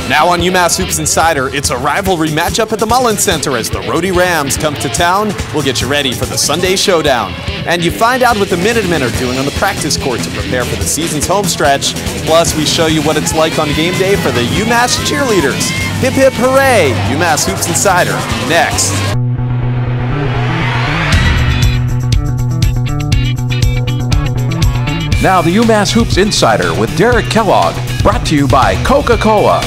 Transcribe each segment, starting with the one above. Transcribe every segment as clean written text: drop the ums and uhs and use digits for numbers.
Now on UMass Hoops Insider, it's a rivalry matchup at the Mullins Center as the Rhody Rams come to town. We'll get you ready for the Sunday showdown. And you find out what the Minutemen are doing on the practice court to prepare for the season's home stretch. Plus, we show you what it's like on game day for the UMass cheerleaders. Hip hip hooray! UMass Hoops Insider, next. Now the UMass Hoops Insider with Derek Kellogg, brought to you by Coca-Cola.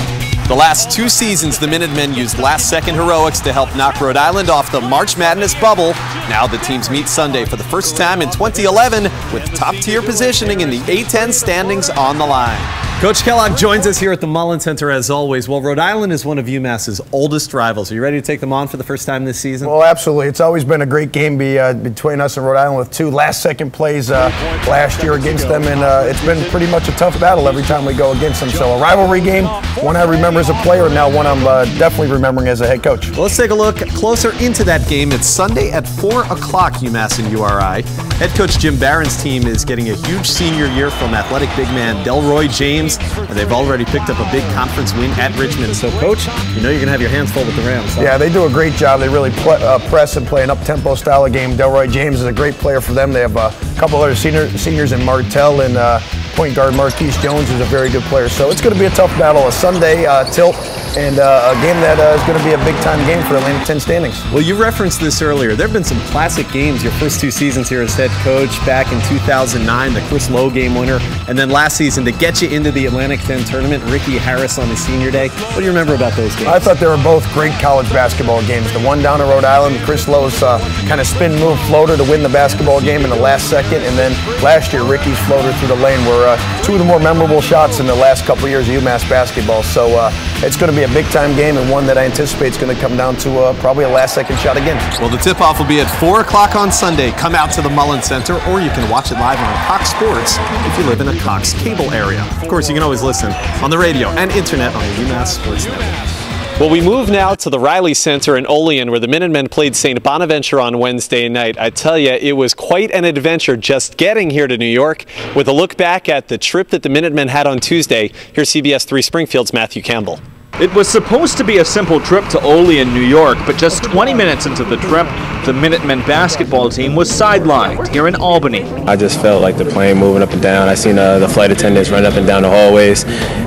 The last 2 seasons, the Minutemen used last-second heroics to help knock Rhode Island off the March Madness bubble. Now the teams meet Sunday for the first time in 2011 with top-tier positioning in the A10 standings on the line. Coach Kellogg joins us here at the Mullins Center as always. Well, Rhode Island is one of UMass's oldest rivals. Are you ready to take them on for the first time this season? Well, absolutely. It's always been a great game between us and Rhode Island with 2 last-second plays last year against them, and it's been pretty much a tough battle every time we go against them. So a rivalry game, one I remember as a player, and now one I'm definitely remembering as a head coach. Well, let's take a look closer into that game. It's Sunday at 4 o'clock, UMass and URI. Head coach Jim Barron's team is getting a huge senior year from athletic big man Delroy James, and they've already picked up a big conference win at Richmond. So, Coach, you know you're going to have your hands full with the Rams. Huh? Yeah, they do a great job. They really press and play an up-tempo style of game. Delroy James is a great player for them. They have a couple other seniors in Martell and point guard Marquise Jones, who's a very good player. So it's going to be a tough battle. A Sunday tilt, and a game that is going to be a big-time game for Atlantic 10 standings. Well, you referenced this earlier. There have been some classic games your first 2 seasons here as head coach, back in 2009, the Chris Lowe game winner, and then last season to get you into the Atlantic 10 tournament, Ricky Harris on his senior day. What do you remember about those games? I thought they were both great college basketball games. The one down in Rhode Island, Chris Lowe's kind of spin move floater to win the basketball game in the last second, and then last year Ricky's floater through the lane were 2 of the more memorable shots in the last couple of years of UMass basketball. So it's going to be a big-time game, and one that I anticipate is going to come down to probably a last-second shot again. Well, the tip-off will be at 4 o'clock on Sunday. Come out to the Mullins Center, or you can watch it live on Cox Sports if you live in a Cox cable area. Of course, you can always listen on the radio and internet on the UMass Sports Network. Well, we move now to the Riley Center in Olean, where the Minutemen played St. Bonaventure on Wednesday night. I tell you, it was quite an adventure just getting here to New York. With a look back at the trip that the Minutemen had on Tuesday, here's CBS 3 Springfield's Matthew Campbell. It was supposed to be a simple trip to Olean, New York, but just 20 minutes into the trip, the Minutemen basketball team was sidelined here in Albany. I just felt like the plane moving up and down. I seen the flight attendants run up and down the hallways,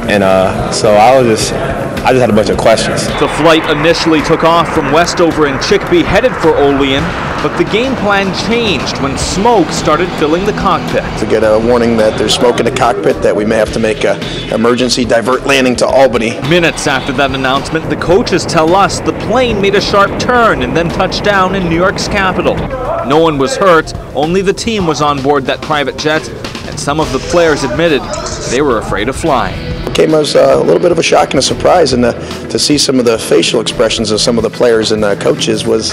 and so I just had a bunch of questions. The flight initially took off from Westover and Chicopee, headed for Olean, but the game plan changed when smoke started filling the cockpit. To get a warning that there's smoke in the cockpit, that we may have to make an emergency divert landing to Albany. Minutes after that announcement, the coaches tell us the plane made a sharp turn and then touched down in New York's capital. No one was hurt, only the team was on board that private jet, and some of the players admitted they were afraid of flying. It came as a little bit of a shock and a surprise, and to see some of the facial expressions of some of the players and coaches was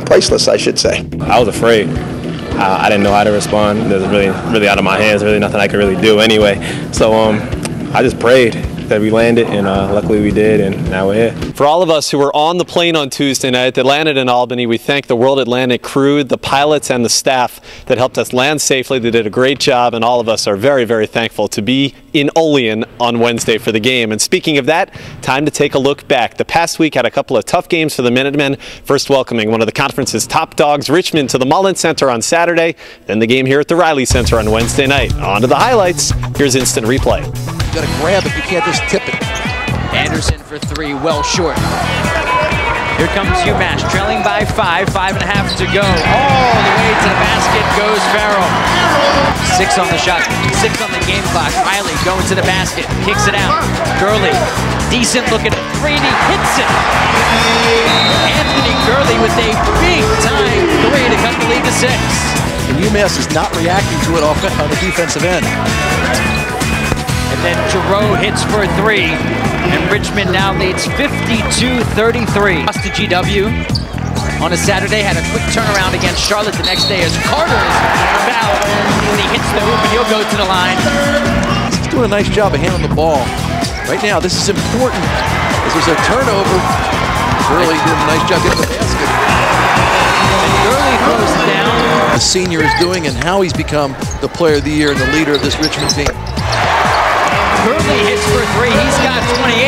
priceless, I should say. I was afraid. I didn't know how to respond. It was really out of my hands. Really nothing I could really do anyway. So I just prayed that we landed, and luckily we did, and now we're here. For all of us who were on the plane on Tuesday night that landed in Albany, we thank the World Atlantic crew, the pilots, and the staff that helped us land safely. They did a great job, and all of us are very, very thankful to be in Olean on Wednesday for the game. And speaking of that, time to take a look back. The past week had a couple of tough games for the Minutemen, first welcoming one of the conference's top dogs, Richmond, to the Mullins Center on Saturday, then the game here at the Riley Center on Wednesday night. On to the highlights. Here's instant replay. You gotta grab it, you can't just tip it. Anderson for 3, well short. Here comes UMass, trailing by 5, 5.5 to go. All the way to the basket goes Farrell. 6 on the shot, 6 on the game clock. Riley going to the basket, kicks it out. Gurley, decent look at it, 3, and he hits it. Anthony Gurley with a big time 3 to cut the lead to 6. And UMass is not reacting to it on the defensive end. And then Giroux hits for 3, and Richmond now leads 52-33. Lost to GW on a Saturday, had a quick turnaround against Charlotte the next day as Carter is fouled, and he hits the hoop, and he'll go to the line. He's doing a nice job of handling the ball. Right now, this is important, as there's a turnover. Gurley did a nice job getting the basket. And Gurley throws it down. The senior is doing, and how he's become the player of the year and the leader of this Richmond team. Gurley hits for 3. He's got 28.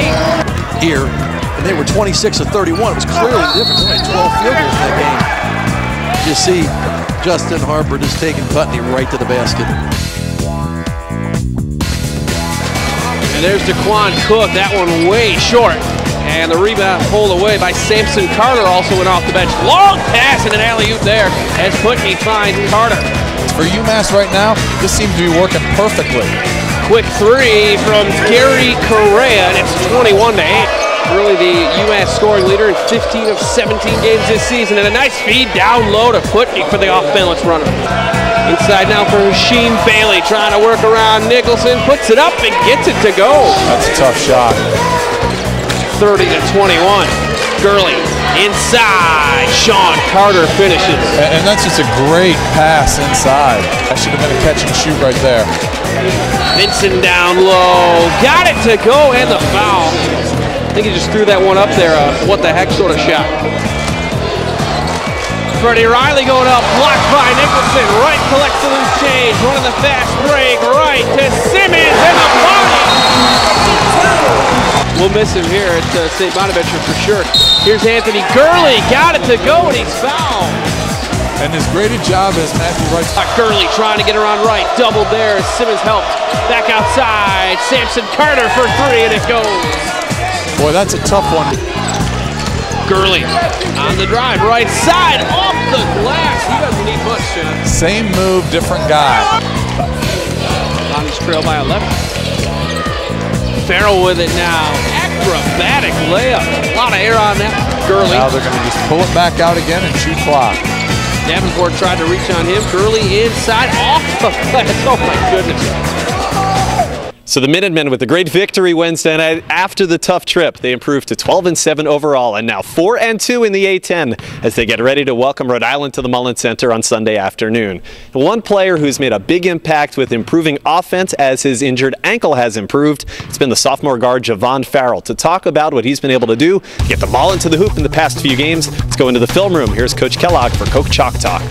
they were 26 of 31. It was clearly different. Only 12 field goals in that game. You see Justin Harper just taking Putney right to the basket. And there's DeQuan Cook, that one way short. And the rebound pulled away by Samson Carter, also went off the bench. Long pass and an alley-oop there as Putney finds Carter. For UMass right now, this seems to be working perfectly. Quick three from Gary Correa, and it's 21-8. Really the UMass scoring leader in 15 of 17 games this season. And a nice feed down low to Putney for the off-balance runner. Inside now for Sheen Bailey, trying to work around Nicholson, puts it up and gets it to go. That's a tough shot. 30-21. Gurley inside. Sean Carter finishes. And that's just a great pass inside. That should have been a catch and shoot right there. Vincent down low, got it to go, and the foul. I think he just threw that one up there, what the heck sort of shot. Freddie Riley going up, blocked by Nicholson, right collects the loose change, running the fast break, right to Simmons, and the body. We'll miss him here at St. Bonaventure for sure. Here's Anthony Gurley, got it to go, and he's fouled. And as great a job as Matthew Wright. Gurley trying to get around right, doubled there, Simmons helped. Back outside, Samson Carter for three, and it goes. Boy, that's a tough one. Gurley on the drive, right side, off the glass. He doesn't need much, John. Same move, different guy. Lonnie's trail by 11. Farrell with it now. Acrobatic layup. A lot of air on that. Gurley. Now they're going to just pull it back out again and shoot clock. Davenport tried to reach on him. Gurley inside, off the glass. Oh my goodness. So the Minutemen with a great victory Wednesday night after the tough trip. They improved to 12-7 overall and now 4-2 in the A10 as they get ready to welcome Rhode Island to the Mullen Center on Sunday afternoon. One player who's made a big impact with improving offense as his injured ankle has improved, it's been the sophomore guard Javon Farrell. To talk about what he's been able to do, get the ball into the hoop in the past few games, let's go into the film room. Here's Coach Kellogg for Coke Chalk Talk.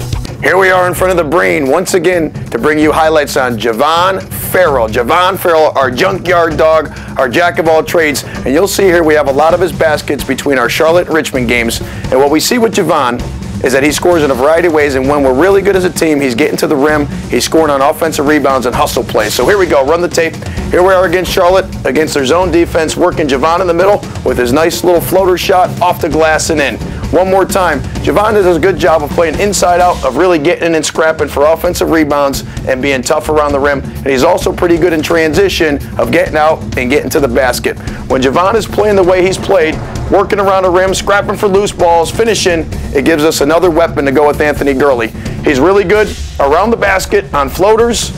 Here we are in front of the Brain once again to bring you highlights on Javon Farrell. Javon Farrell, our junkyard dog, our jack of all trades. And you'll see here we have a lot of his baskets between our Charlotte and Richmond games. And what we see with Javon is that he scores in a variety of ways, and when we're really good as a team, he's getting to the rim, he's scoring on offensive rebounds and hustle plays. So here we go, run the tape. Here we are against Charlotte, against their zone defense, working Javon in the middle with his nice little floater shot off the glass and in. One more time, Javon does a good job of playing inside out, of really getting in and scrapping for offensive rebounds and being tough around the rim. And he's also pretty good in transition of getting out and getting to the basket. When Javon is playing the way he's played, working around the rim, scrapping for loose balls, finishing, it gives us another weapon to go with Anthony Gurley. He's really good around the basket on floaters,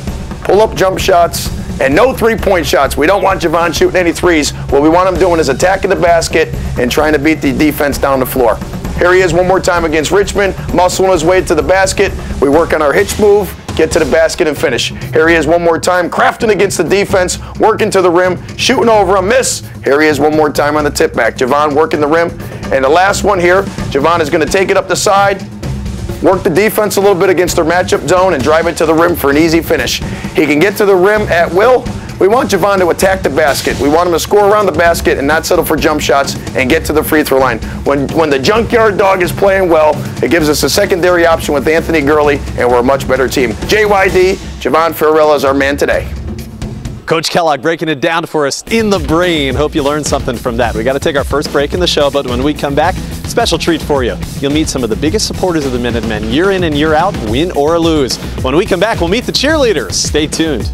pull-up jump shots, and no three-point shots. We don't want Javon shooting any threes. What we want him doing is attacking the basket and trying to beat the defense down the floor. Here he is one more time against Richmond, muscling his way to the basket. We work on our hitch move, get to the basket and finish. Here he is one more time, crafting against the defense, working to the rim, shooting over a miss. Here he is one more time on the tip back. Javon working the rim. And the last one here, Javon is going to take it up the side, work the defense a little bit against their matchup zone and drive it to the rim for an easy finish. He can get to the rim at will. We want Javon to attack the basket. We want him to score around the basket and not settle for jump shots and get to the free throw line. When the junkyard dog is playing well, it gives us a secondary option with Anthony Gurley, and we're a much better team. JYD, Javon Farrell is our man today. Coach Kellogg breaking it down for us in the Brain. Hope you learned something from that. We got to take our first break in the show, but when we come back, special treat for you. You'll meet some of the biggest supporters of the Minutemen year in and year out, win or lose. When we come back, we'll meet the cheerleaders. Stay tuned.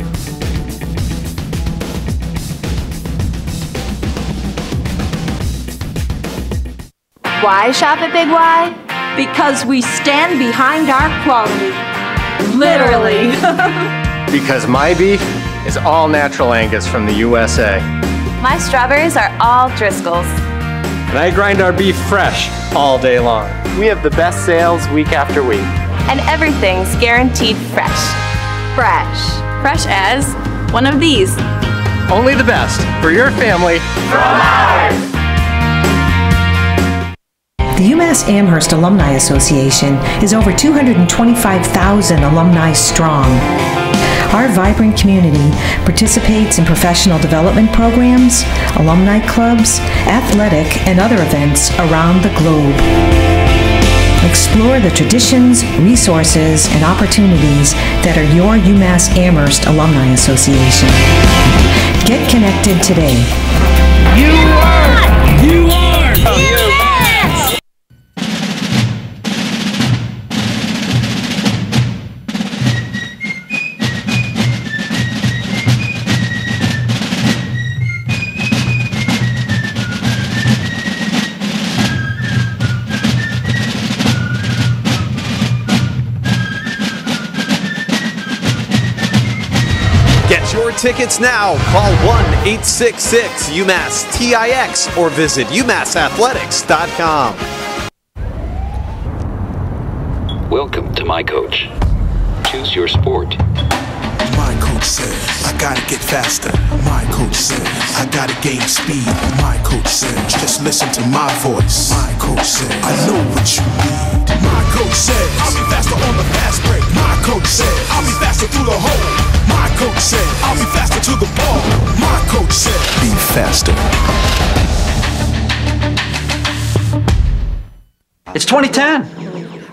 Why shop at Big Y? Because we stand behind our quality. Literally. Because my beef is all natural Angus from the USA. My strawberries are all Driscoll's. And I grind our beef fresh all day long. We have the best sales week after week. And everything's guaranteed fresh. Fresh. Fresh as one of these. Only the best for your family. From ours. The UMass Amherst Alumni Association is over 225,000 alumni strong. Our vibrant community participates in professional development programs, alumni clubs, athletic and other events around the globe. Explore the traditions, resources, and opportunities that are your UMass Amherst Alumni Association. Get connected today. You are! Get your tickets now. Call 1-866-UMass-TIX or visit UMassathletics.com. Welcome to My Coach. Choose your sport. My coach says, I gotta get faster. My coach says, I gotta gain speed. My coach says, just listen to my voice. My coach says, I know what you need. My coach says, I'll be faster on the fast break. My coach says, I'll be faster through the hole. My coach said, I'll be faster to the ball. My coach said, be faster. It's 2010.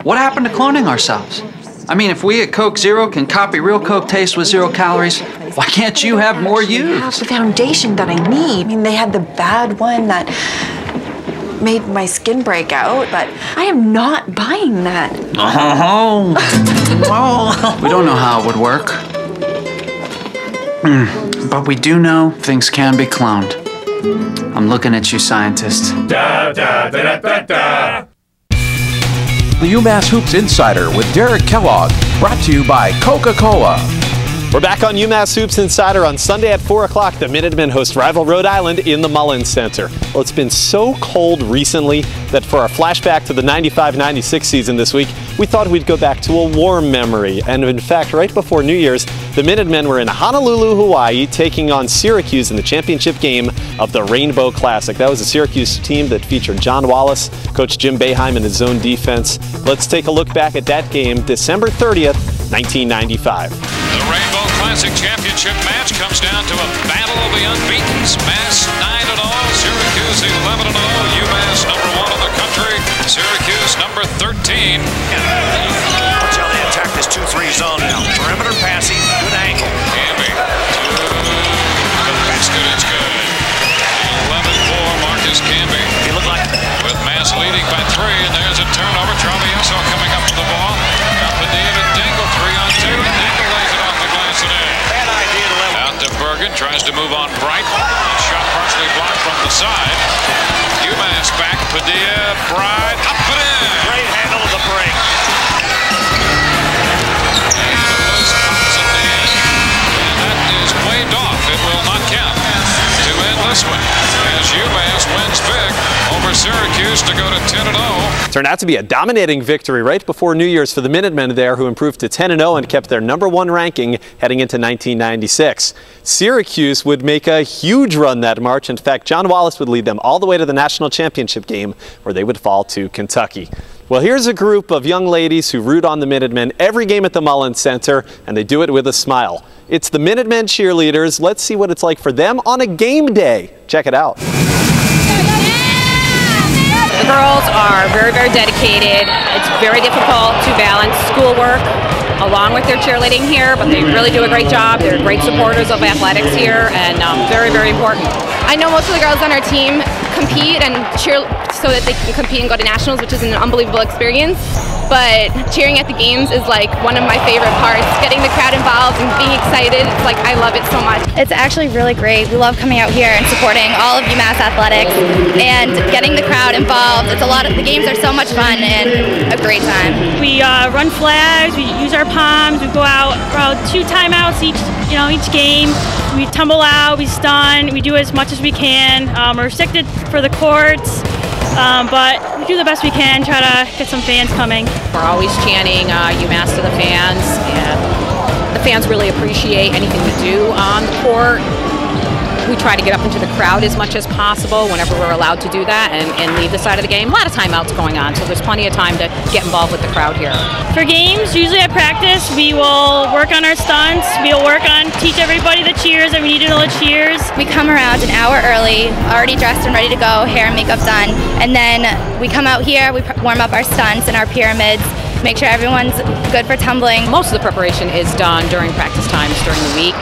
What happened to cloning ourselves? I mean, if we at Coke Zero can copy real Coke taste with 0 calories, why can't you have more use? Have the foundation that I need. I mean, they had the bad one that made my skin break out, but I am not buying that. Oh. We don't know how it would work. But we do know things can be cloned. I'm looking at you, scientists. The UMass Hoops Insider with Derek Kellogg, brought to you by Coca-Cola. We're back on UMass Hoops Insider on Sunday at 4 o'clock. The Minutemen host rival Rhode Island in the Mullins Center. Well, it's been so cold recently that for our flashback to the 95-96 season this week, we thought we'd go back to a warm memory. And in fact, right before New Year's, the Minutemen were in Honolulu, Hawaii, taking on Syracuse in the championship game of the Rainbow Classic. That was a Syracuse team that featured John Wallace, Coach Jim Boeheim in his zone defense. Let's take a look back at that game, December 30th, 1995. The Rainbow Classic Championship match comes down to a battle of the unbeatens. Mass 9-0, Syracuse 11-0, UMass number 1 in the country, Syracuse number 13. Watch how they attack this 2-3 zone now. Perimeter passing, good angle. Camby to the basket, it's good. 11-4, Marcus Camby. He looked like with Mass leading by 3, and there's a turnover. Travieso coming up with the ball. Got Padilla to Dingle, 3-on-2, and Dingle lays it off the glass and in. Bad idea to level. Out to Bergen, tries to move on Bright. Shot partially blocked from the side. UMass back, Padilla, Bright, up and in. Great handle of the break. And that is waved off. It will not count to end this one, as UMass wins big over Syracuse to go to 10-0. Turned out to be a dominating victory right before New Year's for the Minutemen there, who improved to 10-0 and kept their number 1 ranking heading into 1996. Syracuse would make a huge run that March. In fact, John Wallace would lead them all the way to the national championship game, where they would fall to Kentucky. Well, here's a group of young ladies who root on the Minutemen every game at the Mullins Center, and they do it with a smile. It's the Minutemen cheerleaders. Let's see what it's like for them on a game day. Check it out. The girls are very, very dedicated. It's very difficult to balance schoolwork along with their cheerleading here, but they really do a great job. They're great supporters of athletics here, and very, very important. I know most of the girls on our team compete and cheer so that they can compete and go to nationals, which is an unbelievable experience. But cheering at the games is like one of my favorite parts. Getting the crowd involved and being excited, it's like I love it so much. It's actually really great. We love coming out here and supporting all of UMass athletics and getting the crowd involved. It's a lot of the games are so much fun and a great time. We run flags, we use our palms, we go out around 2 timeouts each game. We tumble out, we stun, we do as much as we can. We're restricted for the courts, but we do the best we can, try to get some fans coming. We're always chanting UMass to the fans, and the fans really appreciate anything we do on the court. We try to get up into the crowd as much as possible whenever we're allowed to do that and leave the side of the game. A lot of timeouts going on, so there's plenty of time to get involved with the crowd here. For games, usually at practice, we will work on our stunts. We'll work on, teach everybody the cheers that we need to know the cheers. We come around an hour early, already dressed and ready to go, hair and makeup done, and then we come out here, we warm up our stunts and our pyramids, make sure everyone's good for tumbling. Most of the preparation is done during practice times during the week.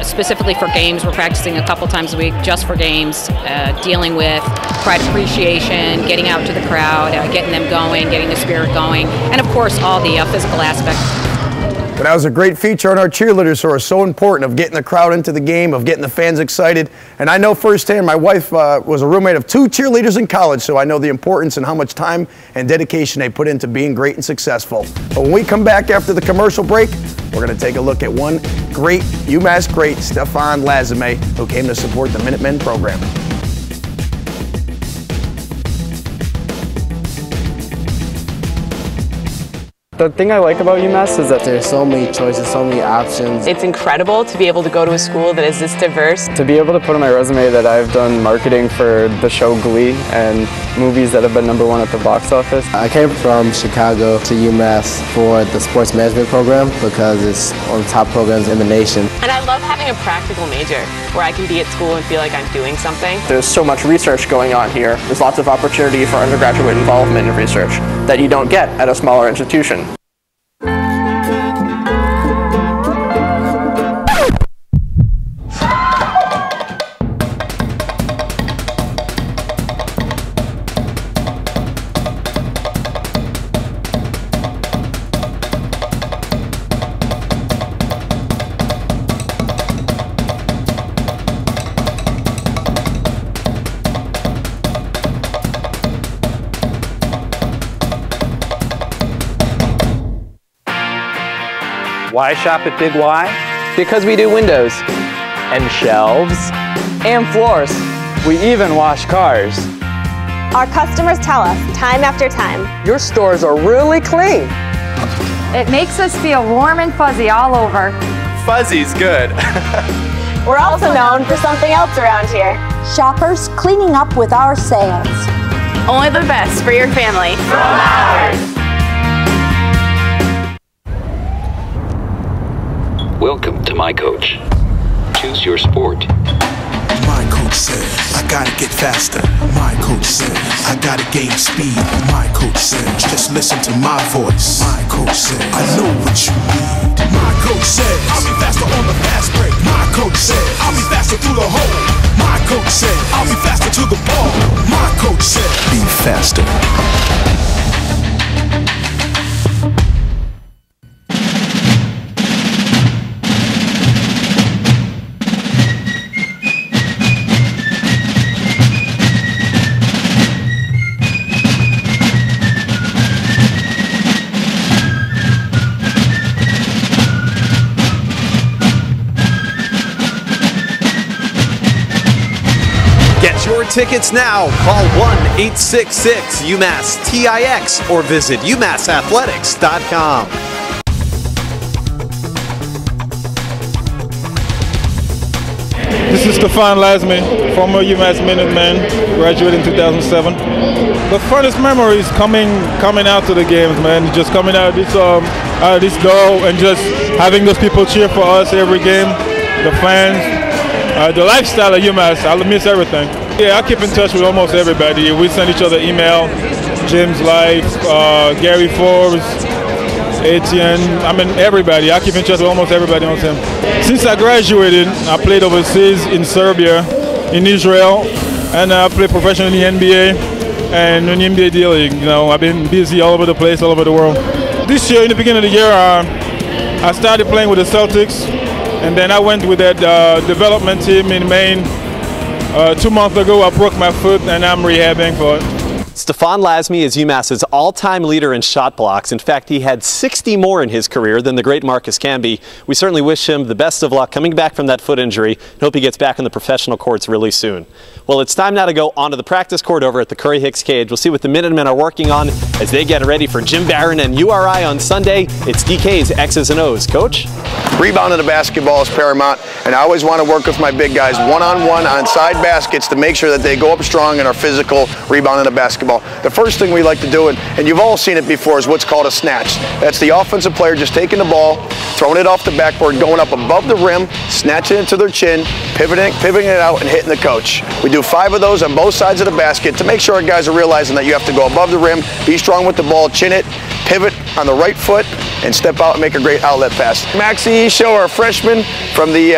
Specifically for games, we're practicing a couple times a week just for games, dealing with pride appreciation, getting out to the crowd, getting them going, getting the spirit going, and of course all the physical aspects. But that was a great feature on our cheerleaders who are so important of getting the crowd into the game, of getting the fans excited. And I know firsthand, my wife was a roommate of 2 cheerleaders in college, so I know the importance and how much time and dedication they put into being great and successful. But when we come back after the commercial break, we're going to take a look at one great UMass great, Stefan Lazime, who came to support the Minutemen program. The thing I like about UMass is that there's so many choices, so many options. It's incredible to be able to go to a school that is this diverse. To be able to put on my resume that I've done marketing for the show Glee and movies that have been #1 at the box office. I came from Chicago to UMass for the sports management program because it's one of the top programs in the nation. And I love having a practical major where I can be at school and feel like I'm doing something. There's so much research going on here. There's lots of opportunity for undergraduate involvement in research that you don't get at a smaller institution. Why shop at Big Y? Because we do windows. And shelves. And floors. We even wash cars. Our customers tell us time after time. Your stores are really clean. It makes us feel warm and fuzzy all over. Fuzzy's good. We're also known for something else around here. Shoppers cleaning up with our sales. Only the best for your family. From ours. Welcome to My Coach. Choose your sport. My coach said, I gotta get faster. My coach said, I gotta gain speed. My coach said, just listen to my voice. My coach said, I know what you need. My coach said, I'll be faster on the fast break. My coach said, I'll be faster through the hole. My coach said, I'll be faster to the ball. My coach said, be faster. Get your tickets now. Call 1-866-UMass-TIX or visit UMassathletics.com. This is Stefan Lazime, former UMass Minuteman, graduated in 2007. The funnest memories coming out to the games, man. Just coming out of this door and just having those people cheer for us every game, the fans. The lifestyle of UMass, I'll miss everything. Yeah, I keep in touch with almost everybody. We send each other email, Jim's Life, Gary Forbes, Etienne, I mean everybody. I keep in touch with almost everybody on him. Since I graduated, I played overseas in Serbia, in Israel, and I played professionally in the NBA and in the NBA D-League. You know, I've been busy all over the place, all over the world. This year, in the beginning of the year, I started playing with the Celtics. And then I went with that development team in Maine. 2 months ago, I broke my foot and I'm rehabbing for it. Stefan Lazime is UMass's all-time leader in shot blocks. In fact, he had 60 more in his career than the great Marcus Camby. We certainly wish him the best of luck coming back from that foot injury and hope he gets back in the professional courts really soon. Well, Well, it's time now to go onto the practice court over at the Curry Hicks cage. We'll see what the Minutemen are working on as they get ready for Jim Barron and URI on Sunday. It's DK's X's and O's. Coach? Rebounding the basketball is paramount, and I always want to work with my big guys one-on-one on side baskets to make sure that they go up strong and are physical rebounding the basketball. The first thing we like to do, and you've all seen it before, is what's called a snatch. That's the offensive player just taking the ball, throwing it off the backboard, going up above the rim, snatching it to their chin, pivoting it out, and hitting the coach. We do 5 of those on both sides of the basket to make sure our guys are realizing that you have to go above the rim, be strong with the ball, chin it, pivot on the right foot, and step out and make a great outlet pass. Maxie Show, our freshman from the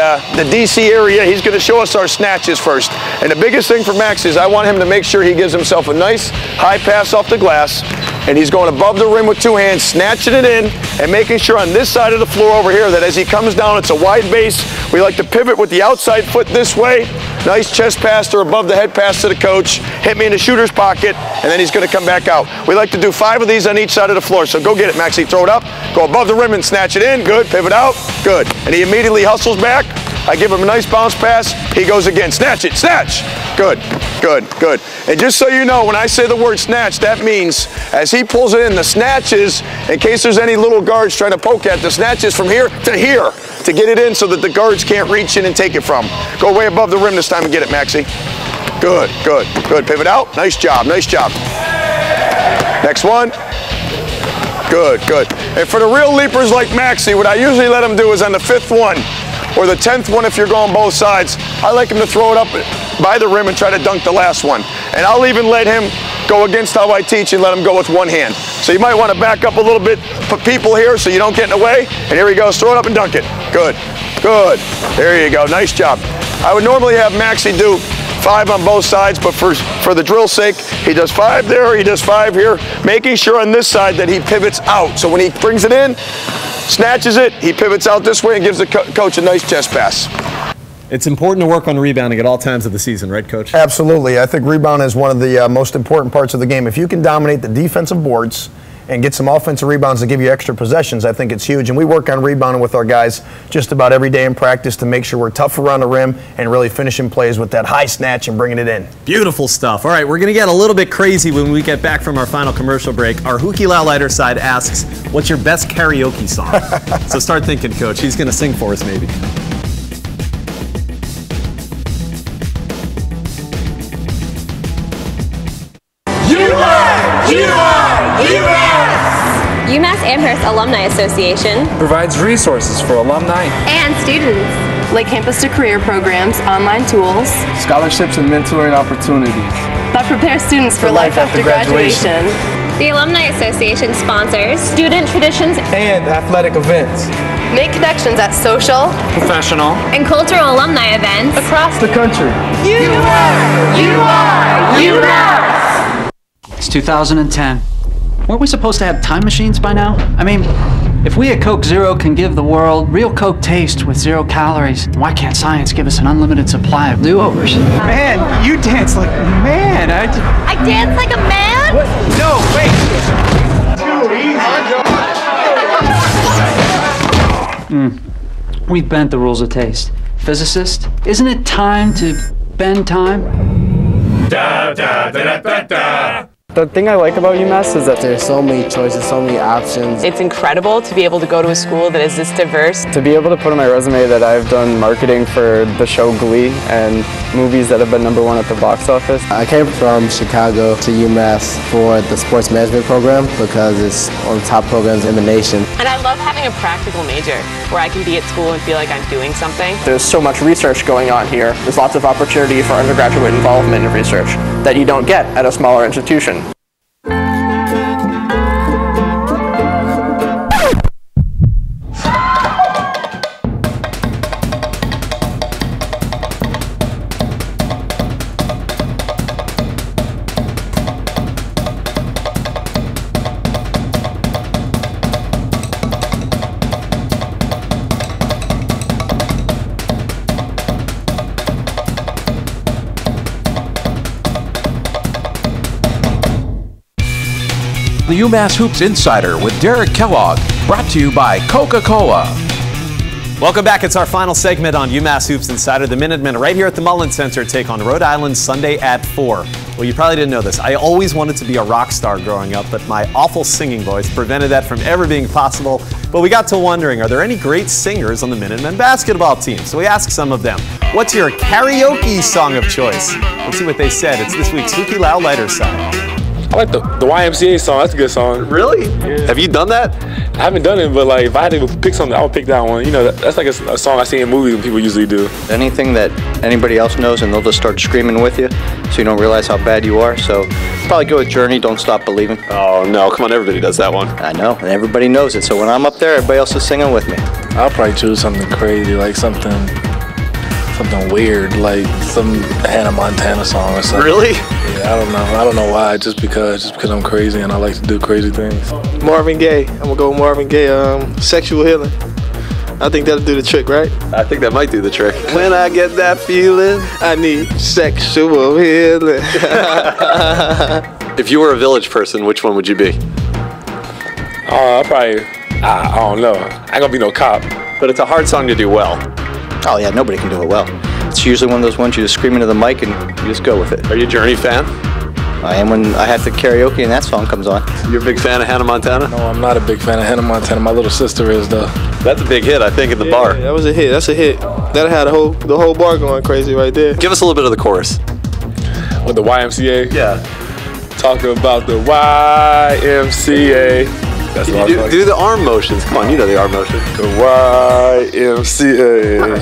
DC area, he's going to show us our snatches first. And the biggest thing for Max is I want him to make sure he gives himself a nice high pass off the glass, and he's going above the rim with 2 hands, snatching it in, and making sure on this side of the floor over here that as he comes down, it's a wide base. We like to pivot with the outside foot this way. Nice chest pass or above the head pass to the coach. Hit me in the shooter's pocket, and then he's going to come back out. We like to do 5 of these on each side of the floor. So go get it, Maxie. Throw it up. Go above the rim and snatch it in. Good. Pivot out. Good. And he immediately hustles back. I give him a nice bounce pass. He goes again. Snatch it. Snatch. Good. Good. Good. And just so you know, when I say the word snatch, that means as he pulls it in, the snatch is, in case there's any little guards trying to poke at, the snatch is from here to get it in so that the guards can't reach in and take it from. Go way above the rim this time and get it, Maxie. Good. Good. Good. Pivot out. Nice job. Nice job. Next one. Good. Good. And for the real leapers like Maxie, what I usually let him do is on the 5th one, or the 10th one if you're going both sides, I like him to throw it up by the rim and try to dunk the last one. And I'll even let him go against how I teach and let him go with 1 hand. So you might want to back up a little bit, put people here so you don't get in the way. And here he goes, throw it up and dunk it. Good, good. There you go, nice job. I would normally have Maxie do 5 on both sides, but for the drill's sake, he does 5 there, he does 5 here, making sure on this side that he pivots out. So when he brings it in, snatches it, he pivots out this way and gives the coach a nice chest pass. It's important to work on rebounding at all times of the season, right, Coach? Absolutely. I think rebound is one of the most important parts of the game. If you can dominate the defensive boards and get some offensive rebounds to give you extra possessions, I think it's huge. And we work on rebounding with our guys just about every day in practice to make sure we're tough around the rim and really finishing plays with that high snatch and bringing it in. Beautiful stuff. All right, we're going to get a little bit crazy when we get back from our final commercial break. Our Hookie Lowlighter side asks, what's your best karaoke song? So start thinking, Coach. He's going to sing for us, maybe. UMass Amherst Alumni Association provides resources for alumni and students, like campus to career programs, online tools, scholarships and mentoring opportunities that prepare students for life after graduation. The Alumni Association sponsors student traditions and athletic events. Make connections at social, professional, and cultural alumni events across the country. UMass! It's 2010. Weren't we supposed to have time machines by now? I mean, if we at Coke Zero can give the world real Coke taste with 0 calories, why can't science give us an unlimited supply of do-overs? Man, you dance like a man. I dance like a man? What? No, wait. We've bent the rules of taste. Physicist, isn't it time to bend time? Da, da, da, da, da. The thing I like about UMass is that there's so many choices, so many options. It's incredible to be able to go to a school that is this diverse. To be able to put on my resume that I've done marketing for the show Glee and movies that have been #1 at the box office. I came from Chicago to UMass for the sports management program because it's one of the top programs in the nation. And I love having a practical major where I can be at school and feel like I'm doing something. There's so much research going on here. There's lots of opportunity for undergraduate involvement in research that you don't get at a smaller institution. The UMass Hoops Insider with Derek Kellogg, brought to you by Coca-Cola. Welcome back. It's our final segment on UMass Hoops Insider. The Minutemen right here at the Mullins Center take on Rhode Island Sunday at 4. Well, you probably didn't know this. I always wanted to be a rock star growing up, but my awful singing voice prevented that from ever being possible. But we got to wondering, are there any great singers on the Minutemen basketball team? So we asked some of them, what's your karaoke song of choice? Let's see what they said. It's this week's Hookie Loud Lighter side. I like the YMCA song. That's a good song. Really? Yeah. Have you done that? I haven't done it, but like if I had to pick something, I would pick that one. You know, that's like a song I see in movies when people usually do. Anything that anybody else knows and they'll just start screaming with you so you don't realize how bad you are. So probably go with Journey, Don't Stop Believing. Oh no, come on, everybody does that one. I know, and everybody knows it. So when I'm up there, everybody else is singing with me. I'll probably choose something crazy, like something weird, like some Hannah Montana song or something. Really? Yeah, I don't know why. Just because I'm crazy and I like to do crazy things. Marvin Gaye. I'm gonna go with Marvin Gaye. Sexual Healing. I think that'll do the trick, right? I think that might do the trick. When I get that feeling, I need sexual healing. If you were a Village person, which one would you be? Probably, I don't know. I ain't gonna be no cop. But it's a hard song to do well. Oh yeah, nobody can do it well. It's usually one of those ones you just scream into the mic and you just go with it. Are you a Journey fan? I am when I have to karaoke and that song comes on. You're a big fan of Hannah Montana? No, I'm not a big fan of Hannah Montana. My little sister is though. That's a big hit, I think, in the bar. Yeah, that was a hit. That's a hit. That had the whole bar going crazy right there. Give us a little bit of the chorus. With the YMCA? Yeah. Talk about the YMCA. That's what do the arm motions. Come on, you know the arm motion. The YMCA.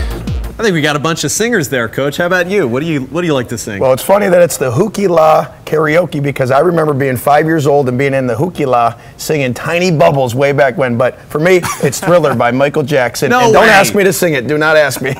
I think we got a bunch of singers there, Coach. How about you? What do you like to sing? Well, it's funny that it's the Hookie La karaoke because I remember being 5 years old and being in the Hookie La singing Tiny Bubbles way back when. But for me, it's Thriller by Michael Jackson. No and don't way. ask me to sing it. Do not ask me.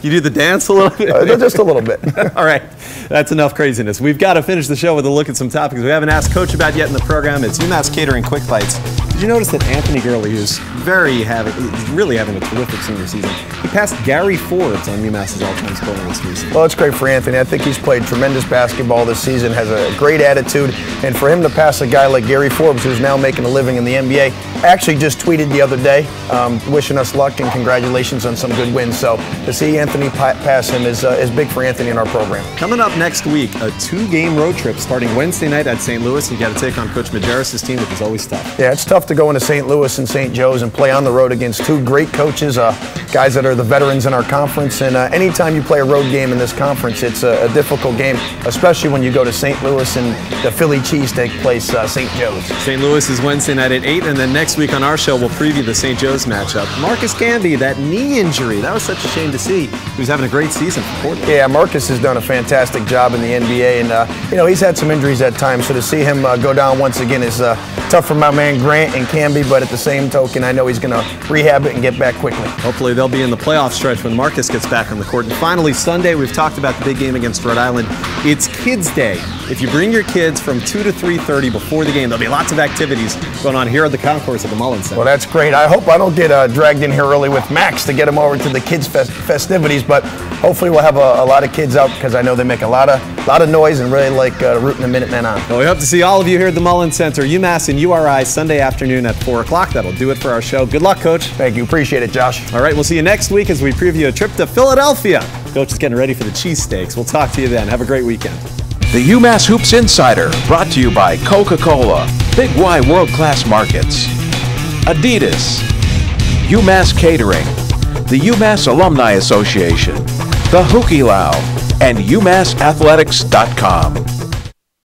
You do the dance a little bit? Just a little bit. All right. That's enough craziness. We've got to finish the show with a look at some topics we haven't asked Coach about yet in the program. It's UMass Catering Quick Bites. Did you notice that Anthony Gurley, who's really having a terrific senior season, he passed Gary Forbes on UMass's all-time scoring list recently? Well, it's great for Anthony. I think he's played tremendous basketball this season, has a great attitude, and for him to pass a guy like Gary Forbes, who's now making a living in the NBA, actually just tweeted the other day, wishing us luck and congratulations on some good wins. So to see Anthony pass him is big for Anthony in our program. Coming up next week, a 2-game road trip starting Wednesday night at St. Louis. You got to take on Coach Majerus' team, which is always tough. Yeah, it's tough to go into St. Louis and St. Joe's and play on the road against two great coaches, guys that are the veterans in our conference. And anytime you play a road game in this conference, it's a difficult game, especially when you go to St. Louis and the Philly cheesesteak place, St. Joe's. St. Louis is Wednesday night at 8, and then next week on our show, we'll preview the St. Joe's matchup. Marcus Camby, that knee injury, that was such a shame to see. He was having a great season for Portland. Yeah, Marcus has done a fantastic job in the NBA, and he's had some injuries at times, so to see him go down once again is tough for my man Grant and Camby, but at the same token, I know he's going to rehab it and get back quickly. Hopefully they'll be in the playoff stretch when Marcus gets back on the court. And finally, Sunday, we've talked about the big game against Rhode Island. It's Kids Day. If you bring your kids from 2 to 3:30 before the game, there'll be lots of activities going on here at the concourse of the Mullins Center. Well, that's great. I hope I don't get dragged in here early with Max to get him over to the kids' festivities, but hopefully we'll have a lot of kids out because I know they make a lot of noise and really like rooting the Minutemen on. Well, we hope to see all of you here at the Mullins Center, UMass and URI, Sunday afternoon at 4 o'clock. That'll do it for our show. Good luck, Coach. Thank you. Appreciate it, Josh. All right, we'll see you next week as we preview a trip to Philadelphia. Coach is getting ready for the cheesesteaks. We'll talk to you then. Have a great weekend. The UMass Hoops Insider, brought to you by Coca-Cola, Big Y World-Class Markets, Adidas, UMass Catering, the UMass Alumni Association, the Hookie Loud, and UMassathletics.com.